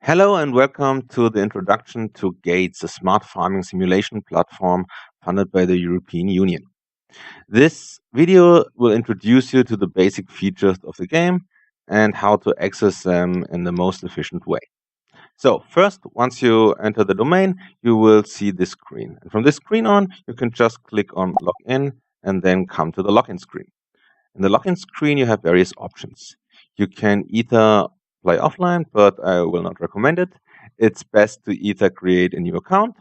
Hello and welcome to the introduction to Gates, a smart farming simulation platform funded by the European Union. This video will introduce you to the basic features of the game and how to access them in the most efficient way. So first, once you enter the domain, you will see this screen. And from this screen on, you can just click on Login and then come to the login screen. In the login screen, you have various options. You can either play offline, but I will not recommend it. It's best to either create a new account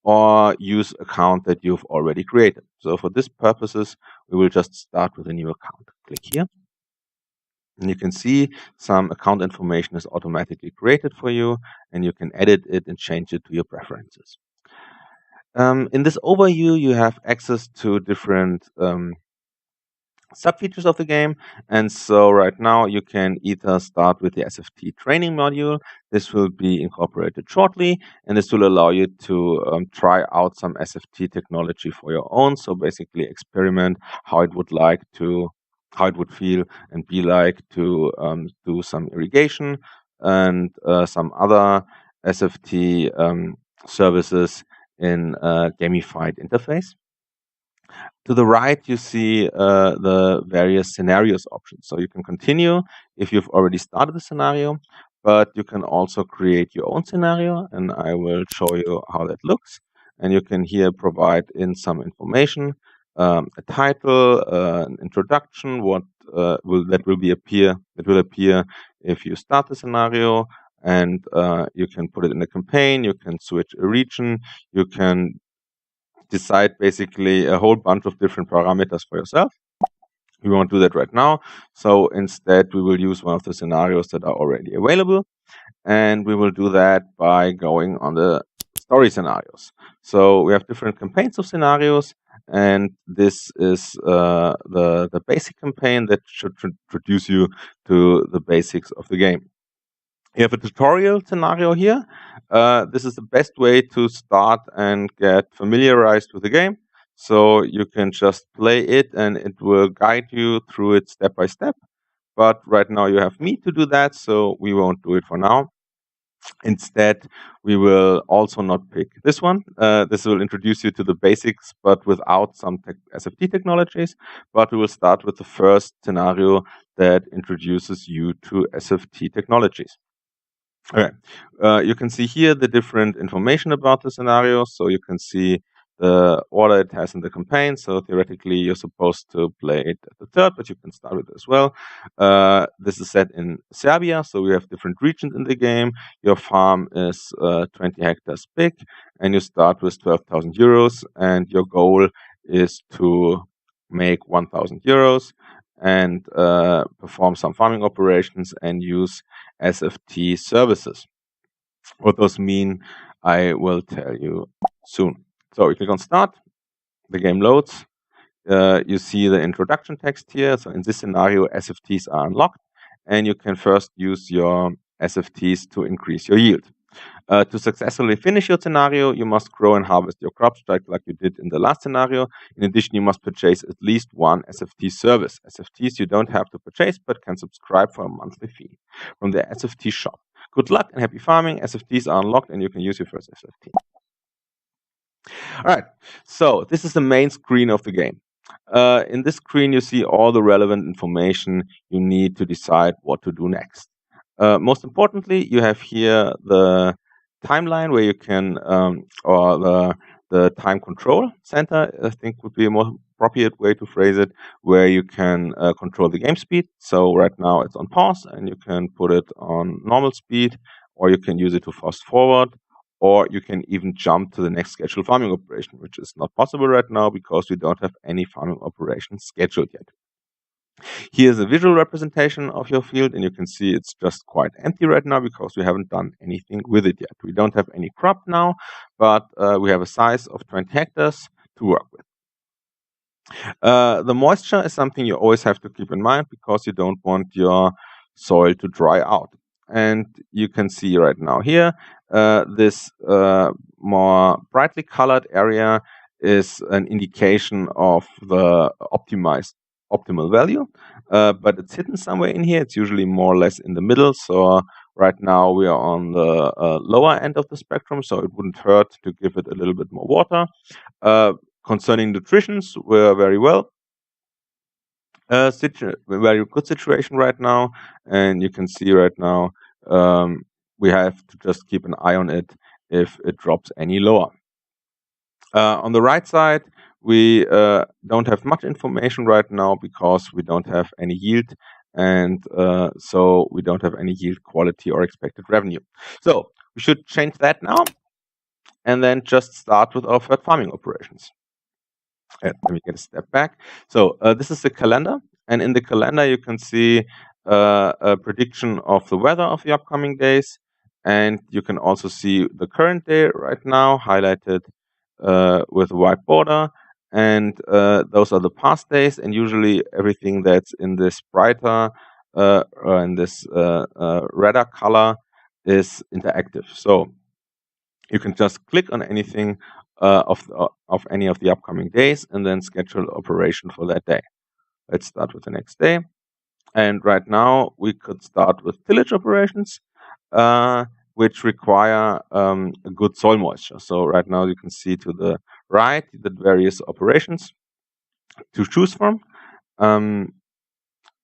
or use account that you've already created. So for this purposes, we will just start with a new account. Click here. And you can see some account information is automatically created for you, and you can edit it and change it to your preferences. In this overview, you have access to different sub-features of the game. And so right now you can either start with the SFT training module. This will be incorporated shortly, and this will allow you to try out some SFT technology for your own. So basically experiment how it would feel and be like to do some irrigation and some other SFT services in a gamified interface. To the right, you see the various scenarios options. So you can continue if you've already started the scenario, but you can also create your own scenario, and I will show you how that looks. And you can here provide in some information, a title, an introduction, what will appear if you start the scenario, and you can put it in a campaign. You can switch a region. You can decide basically a whole bunch of different parameters for yourself. We won't do that right now. So instead, we will use one of the scenarios that are already available. And we will do that by going on the story scenarios. So we have different campaigns of scenarios. And this is the basic campaign that should introduce you to the basics of the game. You have a tutorial scenario here. This is the best way to start and get familiarized with the game. So you can just play it and it will guide you through it step by step. But right now you have me to do that, so we won't do it for now. Instead, we will also not pick this one. This will introduce you to the basics, but without some SFT technologies. But we will start with the first scenario that introduces you to SFT technologies. Okay, you can see here the different information about the scenario. So you can see the order it has in the campaign. So theoretically, you're supposed to play it at the third, but you can start with it as well. This is set in Serbia, so we have different regions in the game. Your farm is 20 hectares big, and you start with 12,000 euros, and your goal is to make 1,000 euros and perform some farming operations and use SFT services. What those mean, I will tell you soon. So you click on Start, the game loads. You see the introduction text here. So in this scenario, SFTs are unlocked, and you can first use your SFTs to increase your yield. To successfully finish your scenario, you must grow and harvest your crops like you did in the last scenario. In addition, you must purchase at least one SFT service. SFTs you don't have to purchase, but can subscribe for a monthly fee from the SFT shop. Good luck and happy farming. SFTs are unlocked, and you can use your first SFT. All right, so this is the main screen of the game. In this screen, you see all the relevant information you need to decide what to do next. Most importantly, you have here the timeline where you can, or the time control center, I think would be a more appropriate way to phrase it, where you can control the game speed. So right now it's on pause, and you can put it on normal speed, or you can use it to fast forward, or you can even jump to the next scheduled farming operation, which is not possible right now because we don't have any farming operations scheduled yet. Here's a visual representation of your field, and you can see it's just quite empty right now because we haven't done anything with it yet. We don't have any crop now, but we have a size of 20 hectares to work with. The moisture is something you always have to keep in mind because you don't want your soil to dry out. And you can see right now here, this more brightly colored area is an indication of the optimal value, but it's hidden somewhere in here. It's usually more or less in the middle. So Right now we are on the lower end of the spectrum, so it wouldn't hurt to give it a little bit more water. Concerning nutritions, we're very well. Very good situation right now, and you can see right now we have to just keep an eye on it if it drops any lower. On the right side, we don't have much information right now because we don't have any yield, and so we don't have any yield quality or expected revenue. So we should change that now, and then just start with our third farming operations. Let me get a step back. So this is the calendar, and in the calendar you can see a prediction of the weather of the upcoming days, and you can also see the current day right now highlighted with a white border, and those are the past days, and usually everything that's in this brighter or in this redder color is interactive. So you can just click on anything of any of the upcoming days and then schedule operation for that day. Let's start with the next day. And right now we could start with tillage operations, which require a good soil moisture. So right now you can see to the right the various operations to choose from.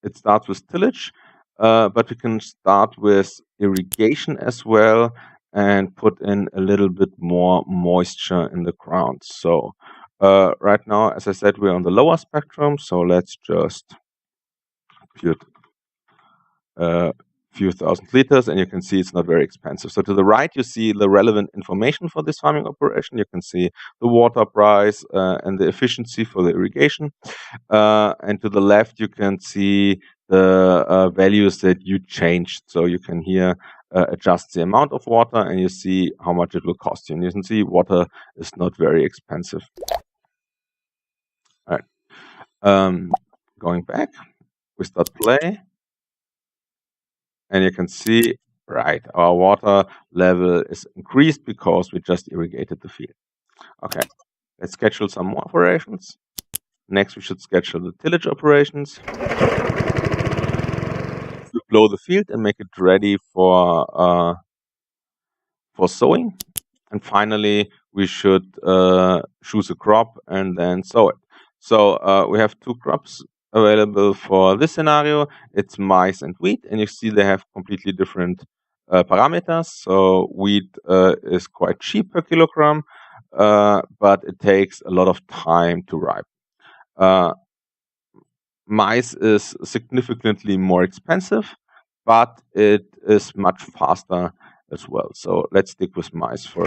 It starts with tillage, but we can start with irrigation as well and put in a little bit more moisture in the ground. So right now, as I said, we're on the lower spectrum. So let's just put a few thousand liters, and you can see it's not very expensive. So to the right, you see the relevant information for this farming operation. You can see the water price and the efficiency for the irrigation. And to the left, you can see the values that you changed. So you can here adjust the amount of water, and you see how much it will cost you. And you can see water is not very expensive. All right. Going back, we start play. And you can see, right, our water level is increased because we just irrigated the field. Okay, let's schedule some more operations. Next, we should schedule the tillage operations. We plow the field and make it ready for sowing. And finally, we should choose a crop and then sow it. So we have two crops available for this scenario. It's maize and wheat, and you see they have completely different parameters. So wheat is quite cheap per kilogram, but it takes a lot of time to ripen. Maize is significantly more expensive, but it is much faster as well. So let's stick with maize for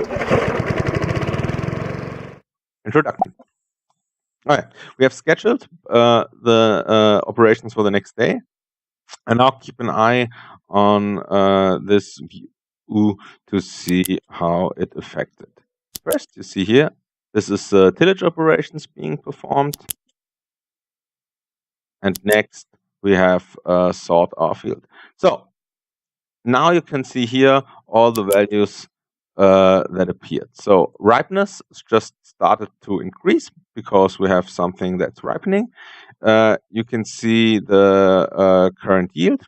introduction. All right, we have scheduled the operations for the next day, and now keep an eye on this view to see how it affected. First, you see here, this is tillage operations being performed, and next we have sort our field. So now you can see here all the values that appeared. So ripeness just started to increase because we have something that's ripening. You can see the current yield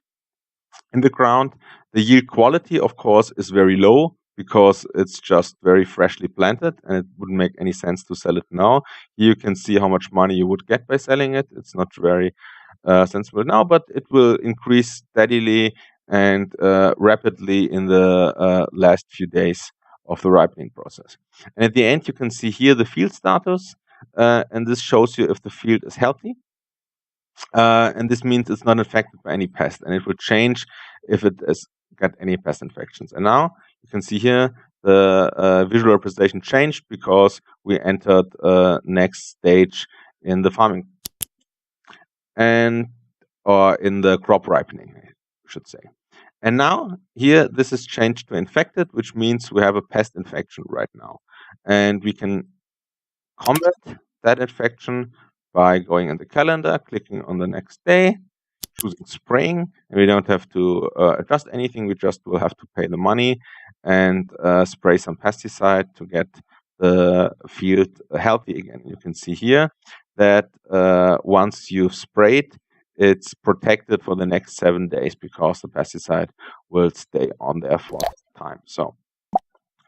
in the ground. The yield quality, of course, is very low because it's just very freshly planted and it wouldn't make any sense to sell it now. Here you can see how much money you would get by selling it. It's not very sensible now, but it will increase steadily and rapidly in the last few days of the ripening process. And at the end, you can see here the field status, and this shows you if the field is healthy. And this means it's not infected by any pest, and it will change if it has got any pest infections. And now you can see here the visual representation changed because we entered next stage in the farming or in the crop ripening, I should say. And now here this is changed to infected, which means we have a pest infection right now, and we can combat that infection by going in the calendar, clicking on the next day, choosing spraying, and we don't have to adjust anything. We just will have to pay the money and spray some pesticide to get the field healthy again. You can see here that once you've sprayed, it's protected for the next 7 days because the pesticide will stay on there for time. So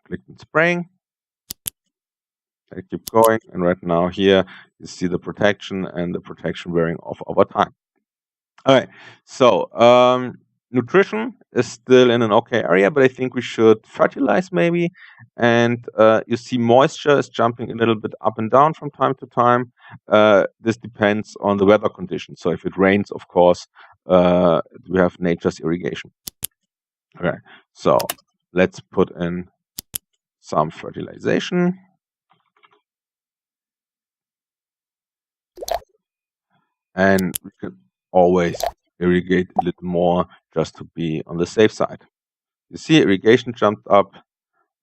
click on spraying. I keep going, and right now here you see the protection and the protection wearing off over time. All right, so nutrition is still in an okay area, but I think we should fertilize maybe. And you see moisture is jumping a little bit up and down from time to time. This depends on the weather conditions. So if it rains, of course, we have nature's irrigation. Okay, so let's put in some fertilization. And we can always irrigate a little more just to be on the safe side. You see irrigation jumped up,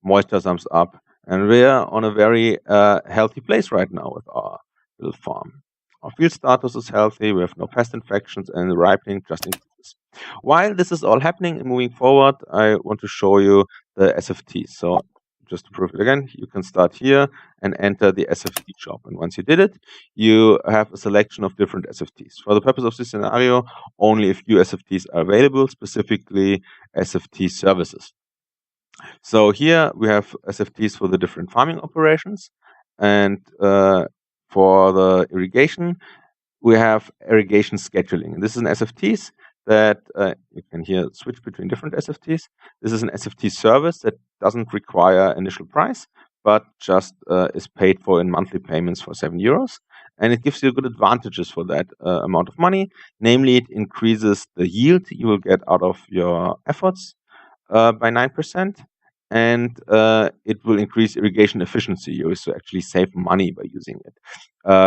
moisture jumps up, and we're on a very healthy place right now with our little farm. Our field status is healthy, we have no pest infections, and the ripening just increases. While this is all happening and moving forward, I want to show you the SFT. So just to prove it again, you can start here and enter the SFT shop. And once you did it, you have a selection of different SFTs. For the purpose of this scenario, only a few SFTs are available, specifically SFT services. So here we have SFTs for the different farming operations, and for the irrigation, we have irrigation scheduling. And this is an SFTs that you can here switch between different SFTs. This is an SFT service that doesn't require initial price, but just is paid for in monthly payments for €7. And it gives you good advantages for that amount of money. Namely, it increases the yield you will get out of your efforts by 9%. And it will increase irrigation efficiency. You also actually save money by using it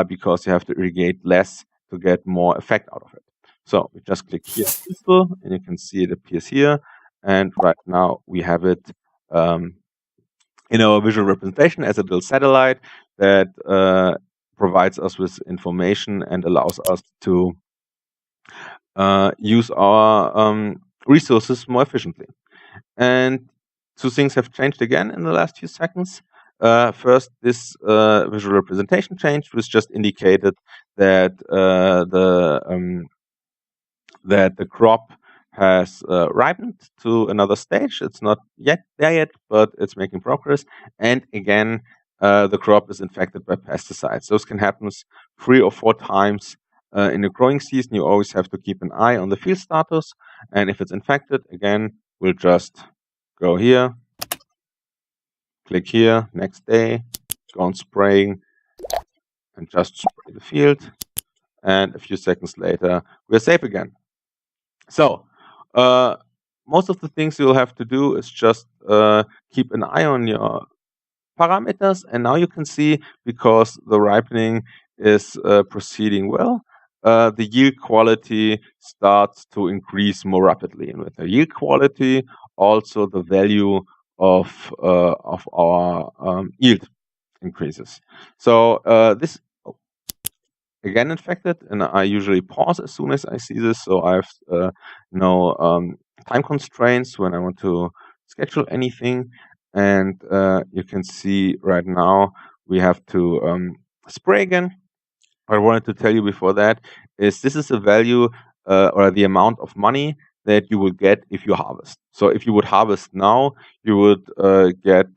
because you have to irrigate less to get more effect out of it. So we just click here, useful, and you can see it appears here. And right now we have it in our visual representation as a little satellite that provides us with information and allows us to use our resources more efficiently. And two things have changed again in the last few seconds. First, this visual representation changed, which just indicated that the crop has ripened to another stage. It's not yet there yet, but it's making progress. And again, the crop is infected by pesticides. Those can happen 3 or 4 times in the growing season. You always have to keep an eye on the field status. And if it's infected, again, we'll just go here, click here, next day, go on spraying, and just spray the field. And a few seconds later, we're safe again. So, most of the things you'll have to do is just keep an eye on your parameters. And now you can see, because the ripening is proceeding well, the yield quality starts to increase more rapidly. And with the yield quality, also the value of our yield increases. So this again infected, and I usually pause as soon as I see this. So I have no time constraints when I want to schedule anything. And you can see right now we have to spray again. What I wanted to tell you before that is this is a value or the amount of money that you will get if you harvest. So if you would harvest now, you would get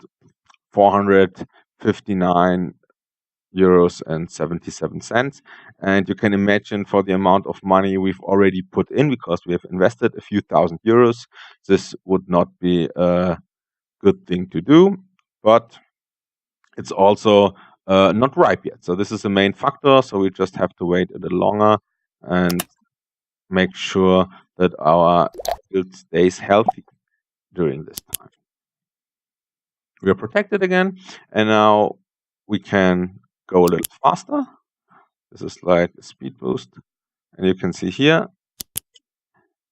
€459.77. And you can imagine, for the amount of money we've already put in, because we have invested a few €1,000, this would not be a good thing to do. But it's also not ripe yet. So this is the main factor. So we just have to wait a little longer and make sure that our field stays healthy during this time. We are protected again, and now we can go a little faster. This is like a speed boost, and you can see here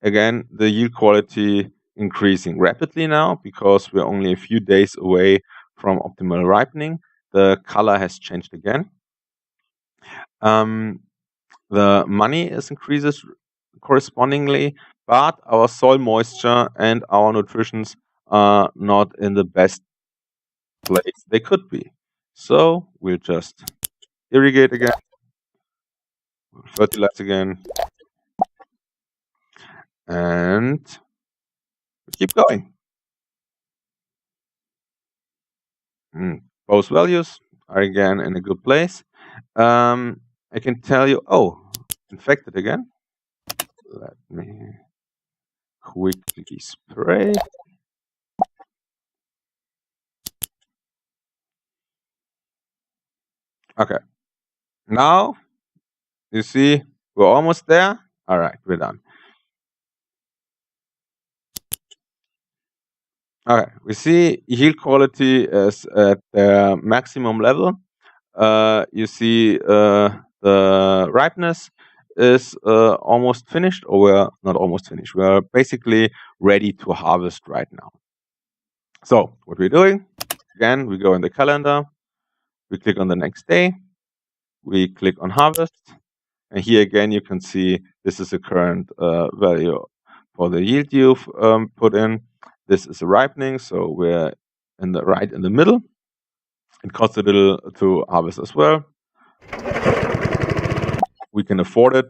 again the yield quality increasing rapidly now because we're only a few days away from optimal ripening. The color has changed again. The money increases correspondingly, but our soil moisture and our nutritions are not in the best place they could be. So we'll just irrigate again, fertilize again, and we keep going. Both values are again in a good place. I can tell you, infected again. Let me quickly spray. Okay. Now, you see, we're almost there. All right, we're done. Okay, we see yield quality is at the maximum level. You see the ripeness is almost finished, or we're not almost finished. We're basically ready to harvest right now. So what we're doing, again, we go in the calendar, we click on the next day, we click on harvest, and here again you can see this is the current value for the yield you've put in. This is the ripening, so we're right in the middle. It costs a little to harvest as well. We can afford it,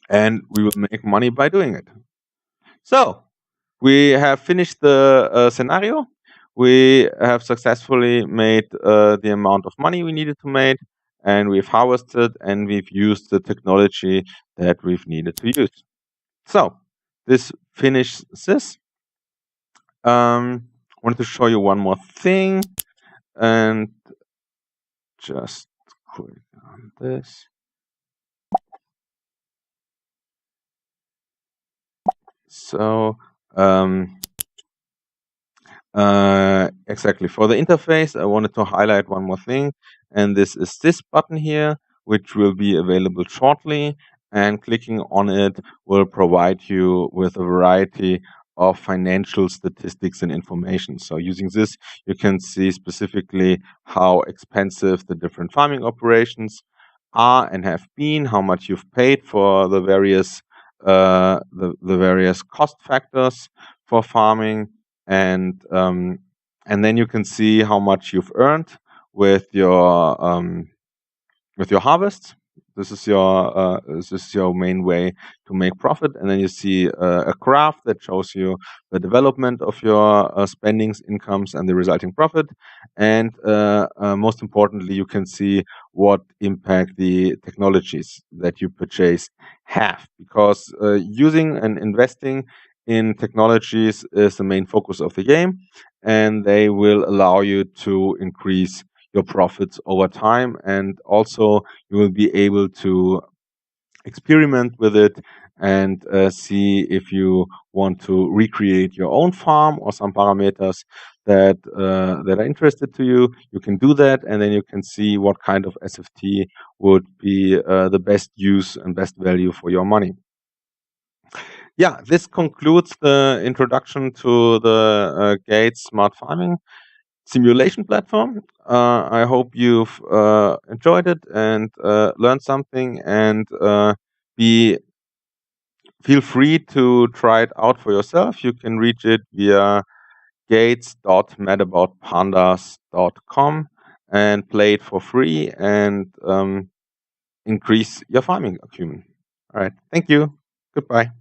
and we will make money by doing it. So we have finished the scenario. We have successfully made the amount of money we needed to make, and we've harvested, and we've used the technology that we've needed to use. So this finishes this. Wanted to show you one more thing, and just click on this. So exactly, for the interface, I wanted to highlight one more thing, and this is this button here, which will be available shortly, and clicking on it will provide you with a variety of financial statistics and information. So using this, you can see specifically how expensive the different farming operations are and have been, how much you've paid for the various the various cost factors for farming, and then you can see how much you've earned with your harvest. This is your main way to make profit, and then you see a graph that shows you the development of your spendings, incomes, and the resulting profit. And most importantly, you can see what impact the technologies that you purchase have, because using and investing in technologies is the main focus of the game, and they will allow you to increase your profits over time, and also you will be able to experiment with it and see if you want to recreate your own farm or some parameters that are interested to you. You can do that, and then you can see what kind of SFT would be the best use and best value for your money. Yeah, this concludes the introduction to the Gates Smart Farming simulation platform. I hope you've enjoyed it and learned something, and feel free to try it out for yourself. You can reach it via gates.madaboutpandas.com and play it for free and increase your farming acumen. All right. Thank you. Goodbye.